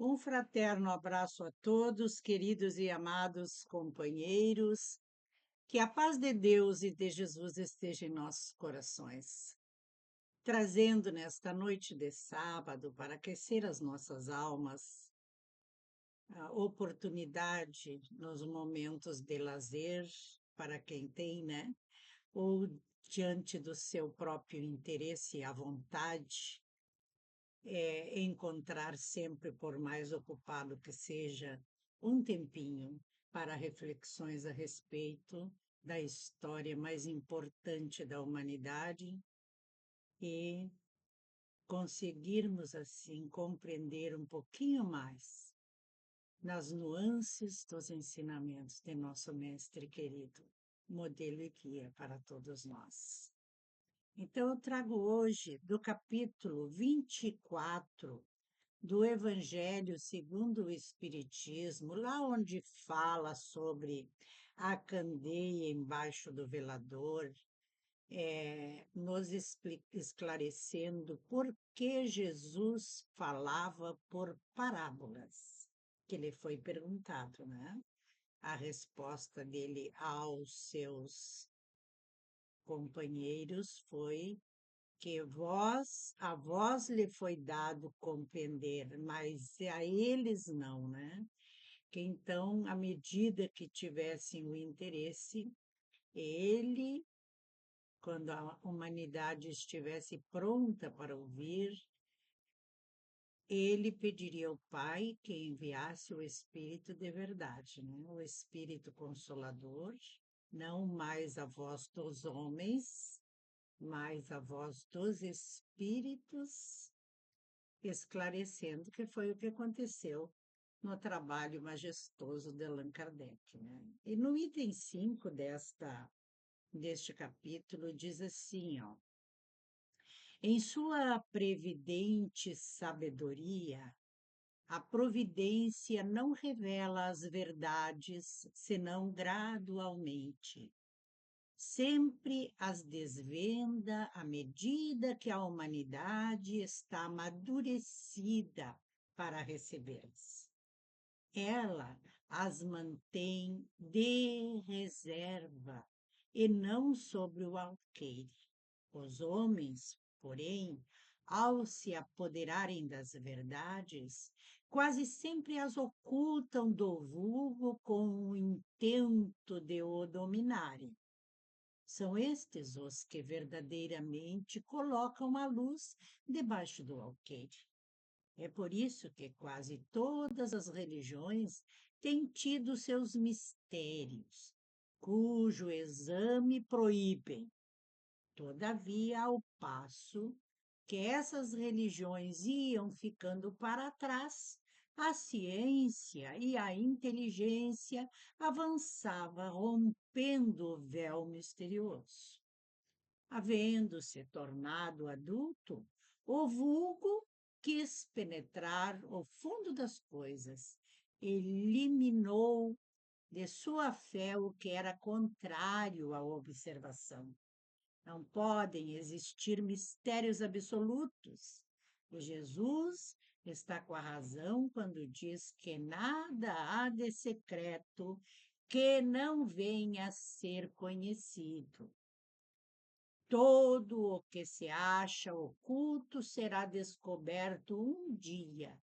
Um fraterno abraço a todos, queridos e amados companheiros. Que a paz de Deus e de Jesus esteja em nossos corações, trazendo nesta noite de sábado, para aquecer as nossas almas, a oportunidade nos momentos de lazer, para quem tem, né? Ou diante do seu próprio interesse à vontade, encontrar sempre, por mais ocupado que seja, um tempinho para reflexões a respeito da história mais importante da humanidade e conseguirmos, assim, compreender um pouquinho mais nas nuances dos ensinamentos de nosso mestre querido, modelo e guia para todos nós. Então, eu trago hoje do capítulo 24 do Evangelho segundo o Espiritismo, lá onde fala sobre a candeia embaixo do velador, nos esclarecendo por que Jesus falava por parábolas, que lhe foi perguntado, né? A resposta dele aos seus companheiros foi que a vós lhe foi dado compreender, mas a eles não, né? Que então, à medida que tivessem o interesse, ele, quando a humanidade estivesse pronta para ouvir, ele pediria ao Pai que enviasse o Espírito de verdade, né? O Espírito Consolador, não mais a voz dos homens, mas a voz dos espíritos, esclarecendo que foi o que aconteceu no trabalho majestoso de Allan Kardec, né? E no item 5 deste capítulo diz assim, ó: em sua previdente sabedoria, a providência não revela as verdades senão gradualmente. Sempre as desvenda à medida que a humanidade está amadurecida para recebê-las. Ela as mantém de reserva e não sobre o alqueire. Os homens, porém, ao se apoderarem das verdades, quase sempre as ocultam do vulgo com o intento de o dominarem. São estes os que verdadeiramente colocam a luz debaixo do alqueire. É por isso que quase todas as religiões têm tido seus mistérios, cujo exame proíbem. Todavia, ao passo que essas religiões iam ficando para trás, a ciência e a inteligência avançava rompendo o véu misterioso. Havendo-se tornado adulto, o vulgo quis penetrar o fundo das coisas, eliminou de sua fé o que era contrário à observação. Não podem existir mistérios absolutos. E Jesus está com a razão quando diz que nada há de secreto que não venha a ser conhecido. Todo o que se acha oculto será descoberto um dia.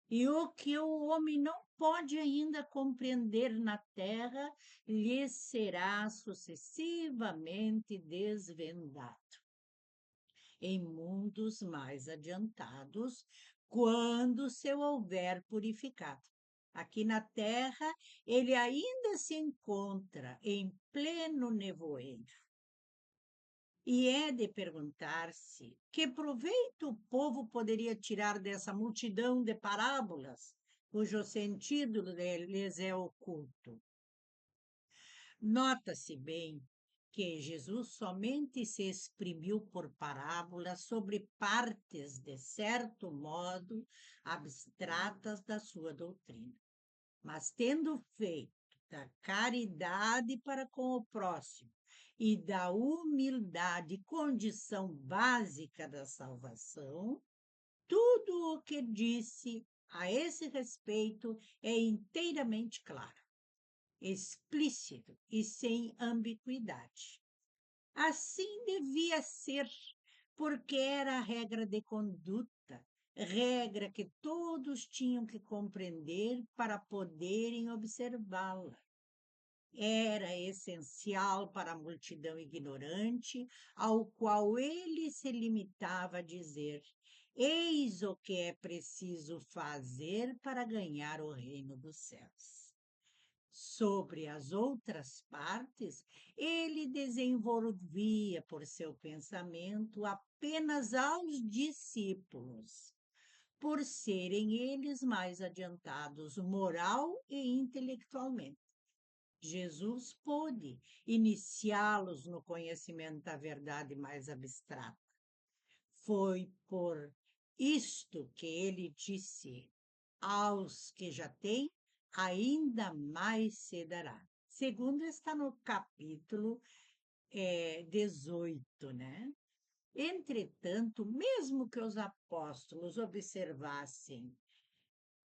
E o que o homem não pode ainda compreender na terra, lhe será sucessivamente desvendado. Em mundos mais adiantados, quando se houver purificado. Aqui na terra, ele ainda se encontra em pleno nevoeiro. E é de perguntar-se que proveito o povo poderia tirar dessa multidão de parábolas, cujo sentido lhes é oculto. Nota-se bem que Jesus somente se exprimiu por parábolas sobre partes, de certo modo, abstratas da sua doutrina. Mas tendo feito da caridade para com o próximo e da humildade condição básica da salvação, tudo o que disse a esse respeito é inteiramente claro, explícito e sem ambiguidade. Assim devia ser, porque era a regra de conduta, regra que todos tinham que compreender para poderem observá-la. Era essencial para a multidão ignorante, ao qual ele se limitava a dizer: Eis o que é preciso fazer para ganhar o reino dos céus. Sobre as outras partes, ele desenvolvia por seu pensamento apenas aos discípulos, por serem eles mais adiantados moral e intelectualmente. Jesus pôde iniciá-los no conhecimento da verdade mais abstrata. Foi por isto que ele disse: aos que já têm, ainda mais se dará. Segundo está no capítulo 18, né? Entretanto, mesmo que os apóstolos observassem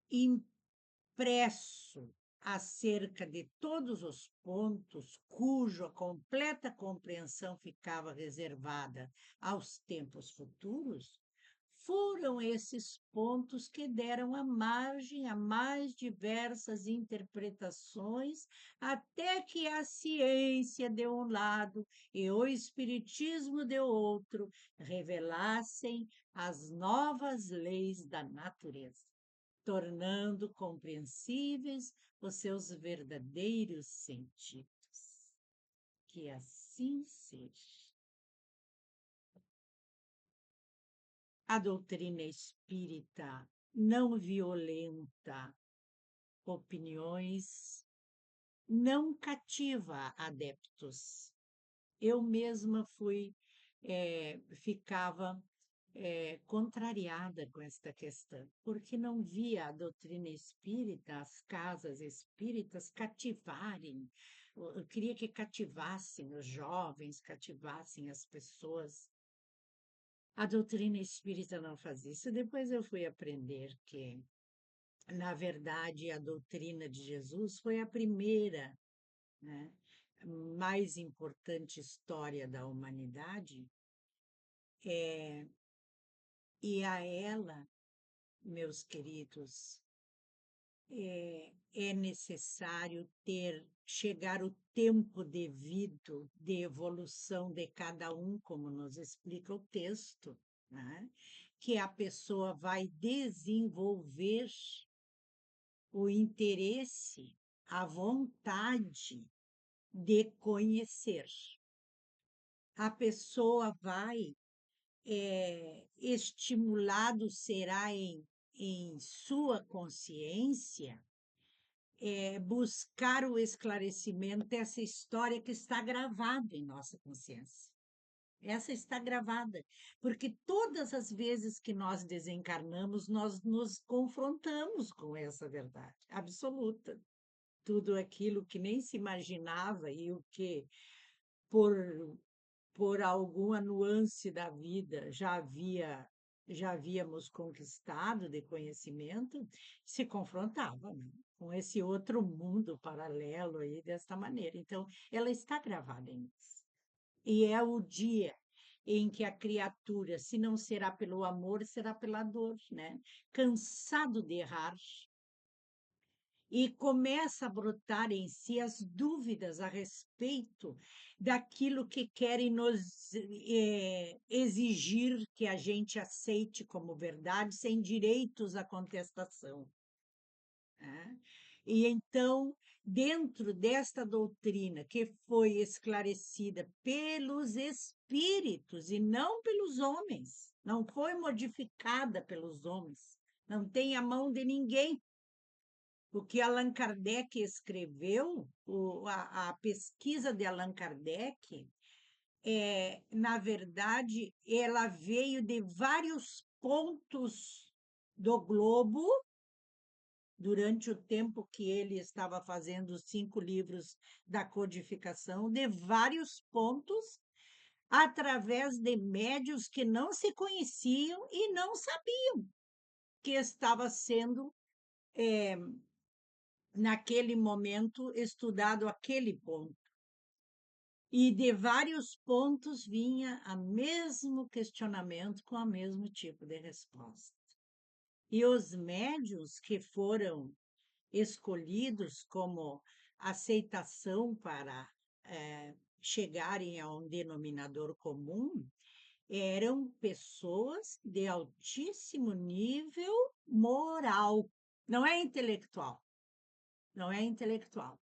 impresso acerca de todos os pontos cuja completa compreensão ficava reservada aos tempos futuros, foram esses pontos que deram a margem a mais diversas interpretações, até que a ciência de um lado e o espiritismo de outro revelassem as novas leis da natureza, tornando compreensíveis os seus verdadeiros sentidos. Que assim seja. A doutrina espírita não violenta opiniões, não cativa adeptos. Eu mesma ficava contrariada com esta questão, porque não via a doutrina espírita, as casas espíritas cativarem. Eu queria que cativassem os jovens, cativassem as pessoas. A doutrina espírita não faz isso. Depois eu fui aprender que, na verdade, a doutrina de Jesus foi a primeira, né, mais importante história da humanidade, e a ela, meus queridos, é necessário chegar o tempo devido de evolução de cada um, como nos explica o texto, né? Que a pessoa vai desenvolver o interesse, a vontade de conhecer. A pessoa vai, estimulado será em sua consciência, buscar o esclarecimento dessa história que está gravada em nossa consciência. Essa está gravada, porque todas as vezes que nós desencarnamos, nós nos confrontamos com essa verdade absoluta. Tudo aquilo que nem se imaginava e o que, por, por alguma nuance da vida, já havíamos conquistado de conhecimento, se confrontava, né, com esse outro mundo paralelo aí desta maneira. Então, ela está gravada em nós. E é o dia em que a criatura, se não será pelo amor, será pela dor, né? Cansado de errar, e começa a brotar em si as dúvidas a respeito daquilo que querem nos exigir que a gente aceite como verdade, sem direitos à contestação, né? E então, dentro desta doutrina que foi esclarecida pelos espíritos e não pelos homens, não foi modificada pelos homens, não tem a mão de ninguém. O que Allan Kardec escreveu, a pesquisa de Allan Kardec, na verdade, ela veio de vários pontos do globo, durante o tempo que ele estava fazendo os 5 livros da codificação, de vários pontos, através de médios que não se conheciam e não sabiam que estava sendo, naquele momento, estudado aquele ponto. E de vários pontos vinha o mesmo questionamento com o mesmo tipo de resposta. E os médios que foram escolhidos como aceitação para chegarem a um denominador comum eram pessoas de altíssimo nível moral, não é intelectual, não é intelectual.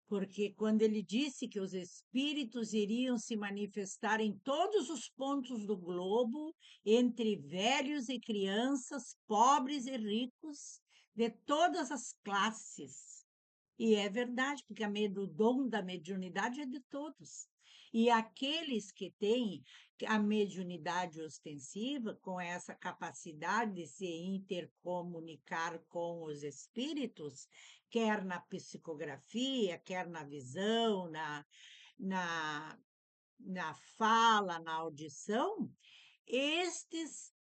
Porque quando ele disse que os espíritos iriam se manifestar em todos os pontos do globo, entre velhos e crianças, pobres e ricos, de todas as classes. E é verdade, porque o dom da mediunidade é de todos. E aqueles que têm a mediunidade ostensiva, com essa capacidade de se intercomunicar com os espíritos, quer na psicografia, quer na visão, na, na fala, na audição, estes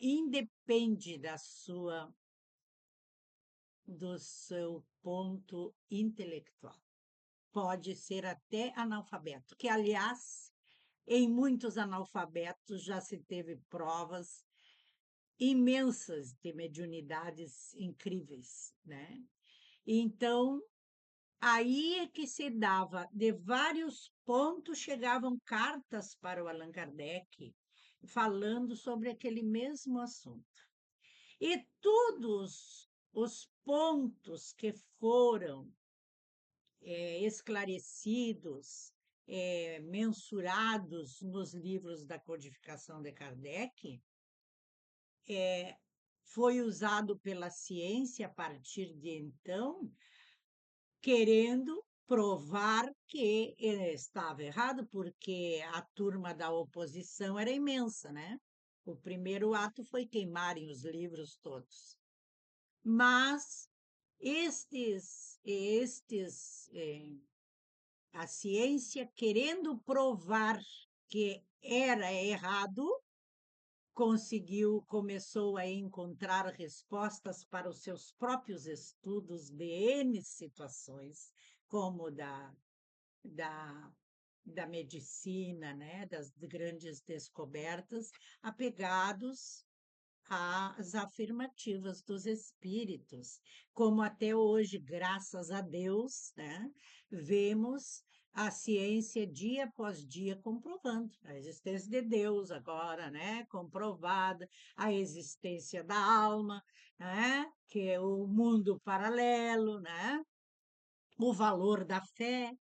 independe do seu ponto intelectual. Pode ser até analfabeto, que, aliás, em muitos analfabetos já se teve provas imensas de mediunidades incríveis, né? Então, aí é que se dava, de vários pontos chegavam cartas para o Allan Kardec, falando sobre aquele mesmo assunto. E todos os pontos que foram esclarecidos, mensurados nos livros da codificação de Kardec, foi usado pela ciência a partir de então, querendo provar que estava errado, porque a turma da oposição era imensa, né? O primeiro ato foi queimarem os livros todos. Mas a ciência, querendo provar que era errado, começou a encontrar respostas para os seus próprios estudos de N situações, como da, da medicina, né, das grandes descobertas, apegados às afirmativas dos espíritos, como até hoje, graças a Deus, né, vemos a ciência dia após dia comprovando a existência de Deus agora, né, comprovada, a existência da alma, né, que é o mundo paralelo, né, o valor da fé.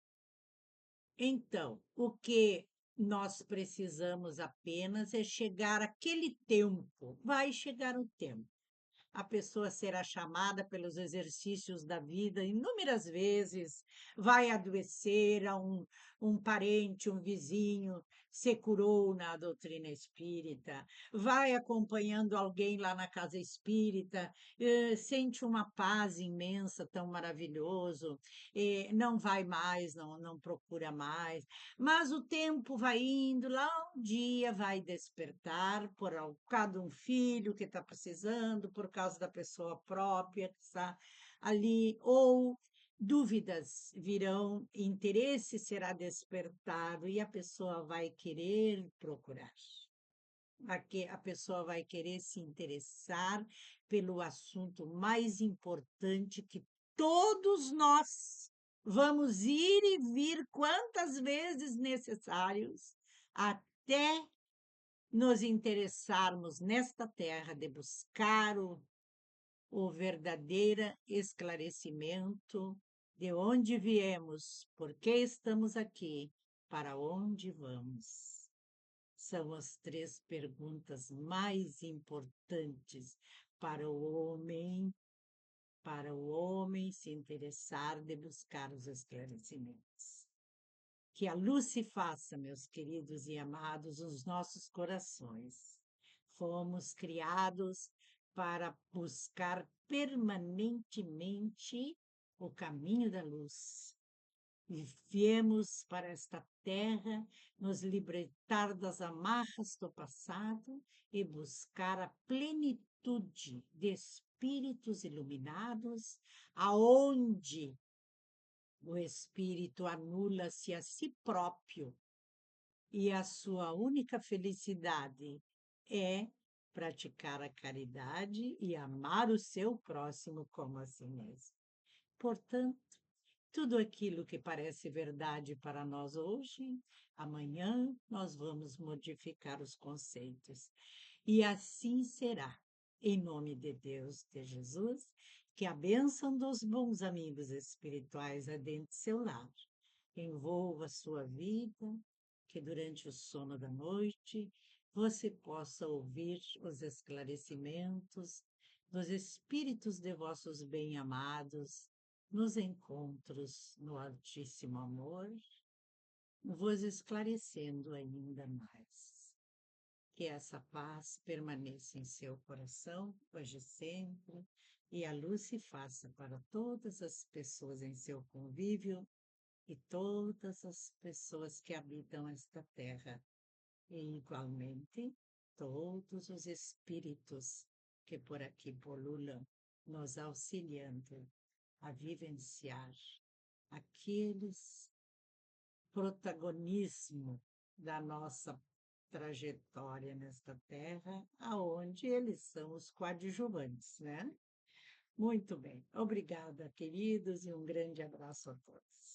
Então, o que nós precisamos apenas é chegar àquele tempo, vai chegar o tempo. A pessoa será chamada pelos exercícios da vida inúmeras vezes, vai adoecer, um parente, um vizinho se curou na doutrina espírita, vai acompanhando alguém lá na casa espírita, sente uma paz imensa, tão maravilhoso, não vai mais, não procura mais, mas o tempo vai indo, lá um dia vai despertar por causa de um filho que está precisando, por causa da pessoa própria que está ali, ou dúvidas virão, interesse será despertado e a pessoa vai querer procurar. A pessoa vai querer se interessar pelo assunto mais importante que todos nós vamos ir e vir quantas vezes necessários até nos interessarmos nesta terra de buscar o verdadeiro esclarecimento de onde viemos, por que estamos aqui, para onde vamos. São as 3 perguntas mais importantes para o homem se interessar de buscar os esclarecimentos. Que a luz se faça, meus queridos e amados, nos nossos corações. Fomos criados para buscar permanentemente o caminho da luz. E viemos para esta terra nos libertar das amarras do passado e buscar a plenitude de espíritos iluminados, aonde o espírito anula-se a si próprio e a sua única felicidade é praticar a caridade e amar o seu próximo como a si mesmo. Portanto, tudo aquilo que parece verdade para nós hoje, amanhã nós vamos modificar os conceitos. E assim será. Em nome de Deus, de Jesus, que a bênção dos bons amigos espirituais adentre seu lar, envolva a sua vida, que durante o sono da noite você possa ouvir os esclarecimentos dos espíritos de vossos bem-amados, nos encontros no Altíssimo Amor, vos esclarecendo ainda mais. Que essa paz permaneça em seu coração, hoje e sempre, e a luz se faça para todas as pessoas em seu convívio e todas as pessoas que habitam esta terra, e igualmente todos os espíritos que por aqui pululam, nos auxiliando a vivenciar aqueles protagonismo da nossa trajetória nesta terra, aonde eles são os coadjuvantes, né? Muito bem. Obrigada, queridos, e um grande abraço a todos.